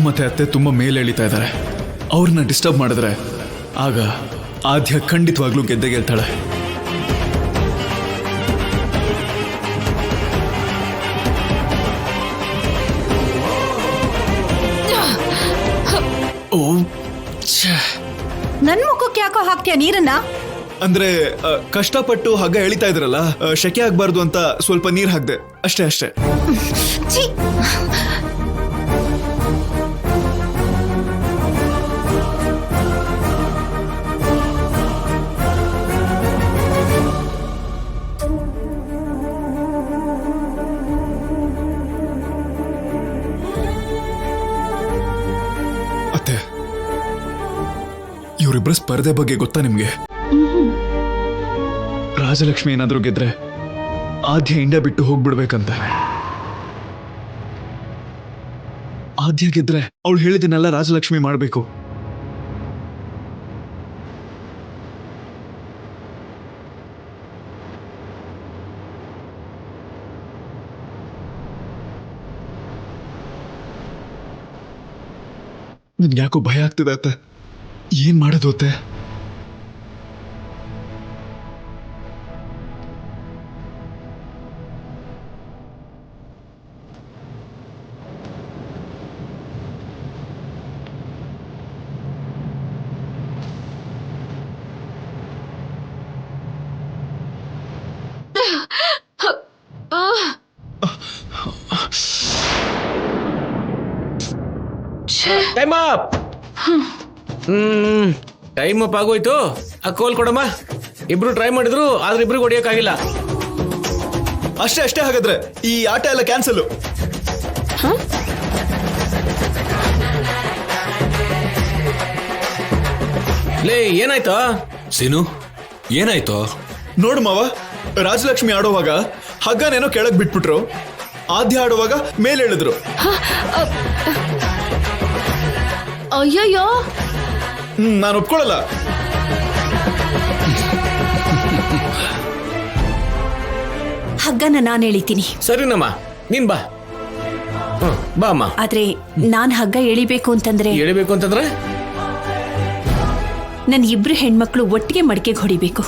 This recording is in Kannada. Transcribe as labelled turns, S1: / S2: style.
S1: ಮತ್ತೆ ಅತ್ತೆ ತುಂಬಾ ಮೇಲೆ ಎಳಿತಾ ಇದ್ದಾರೆ. ಅವ್ರನ್ನ ಡಿಸ್ಟರ್ಬ್ ಮಾಡಿದ್ರೆ ಆಗ ಆದ್ಯ ಖಂಡಿತವಾಗ್ಲೂ ಗೆದ್ದೆ ಗೆಲ್ತಾಳೆ. ಓ
S2: ನನ್ ಮುಖಕ್ಕೆ ಯಾಕೋ ಹಾಕ್ತೀಯ ನೀರನ್ನ?
S1: ಅಂದ್ರೆ ಕಷ್ಟಪಟ್ಟು ಹಗ್ಗ ಎಳಿತಾ ಇದ್ರಲ್ಲ, ಶೆಕೆ ಆಗ್ಬಾರ್ದು ಅಂತ ಸ್ವಲ್ಪ ನೀರ್ ಹಾಕ್ದೆ ಅಷ್ಟೇ ಅಷ್ಟೇ.
S2: ಛೀ!
S1: ಅತ್ತೆ, ಇವರಿಬ್ಬರ ಸ್ಪರ್ಧೆ ಬಗ್ಗೆ ಗೊತ್ತಾ ನಿಮ್ಗೆ? ರಾಜಲಕ್ಷ್ಮಿ ಏನಾದ್ರೂ ಗೆದ್ರೆ ಆದ್ಯ ಇಂಡಿಯಾ ಬಿಟ್ಟು ಹೋಗ್ಬಿಡ್ಬೇಕಂತ. ಆದ್ಯ ಗೆದ್ರೆ ಅವಳು ಹೇಳಿದನ್ನೆಲ್ಲ ರಾಜಲಕ್ಷ್ಮಿ ಮಾಡ್ಬೇಕು. ನನ್ಗೆ ಯಾಕೋ ಭಯ ಆಗ್ತಿದೆ ಅತ್ತೆ. ಏನ್ ಮಾಡೋದು ಅತ್ತೆ?
S3: Time up. ಟೈಮ್ ಅಪ್ ಆಗೋಯ್ತು. ಆ ಕೋಲ್ ಕೊಡಮ್ಮ. ಇಬ್ರು ಟ್ರೈ ಮಾಡಿದ್ರು ಆದ್ರೆ ಇಬ್ರು ಹೊಡಿಯಕ್ಕಾಗಿಲ್ಲ.
S1: ಅಷ್ಟೇ ಅಷ್ಟೇ. ಹಾಗಾದ್ರೆ ಈ ಆಟ ಎಲ್ಲ ಕ್ಯಾನ್ಸಲ್.
S3: ಲೇ, ಏನಾಯ್ತು?
S4: ಸೀನು, ಏನಾಯ್ತು?
S1: ನೋಡು ಮಾವ, ರಾಜಲಕ್ಷ್ಮಿ ಆಡುವಾಗ ಹಗ್ಗನೇನೋ ಕೆಳಗ್ ಬಿಟ್ಬಿಟ್ರು, ಆದ್ಯ ಆಡುವಾಗ ಮೇಲೆ ಎಳೆದ್ರು.
S2: ಅಯ್ಯಯ್ಯೋ,
S1: ನಾನು ಒಪ್ಕೊಳ್ಳಲ್ಲ.
S2: ಹಗ್ಗನ ನಾನ್ ಎಳಿತೀನಿ.
S3: ಸರಿನಮ್ಮ, ನೀನ್ ಬಾ. ಬಾ ಅಮ್ಮ.
S2: ಆದ್ರೆ ನಾನ್ ಹಗ್ಗ ಎಳಿಬೇಕು ಅಂತಂದ್ರೆ
S3: ಎಳಿಬೇಕು ಅಂತಂದ್ರೆ
S2: ನನ್ ಇಬ್ರು ಹೆಣ್ಮಕ್ಳು ಒಟ್ಟಿಗೆ ಮಡಿಕೆಗೆ ಹೊಡಿಬೇಕು.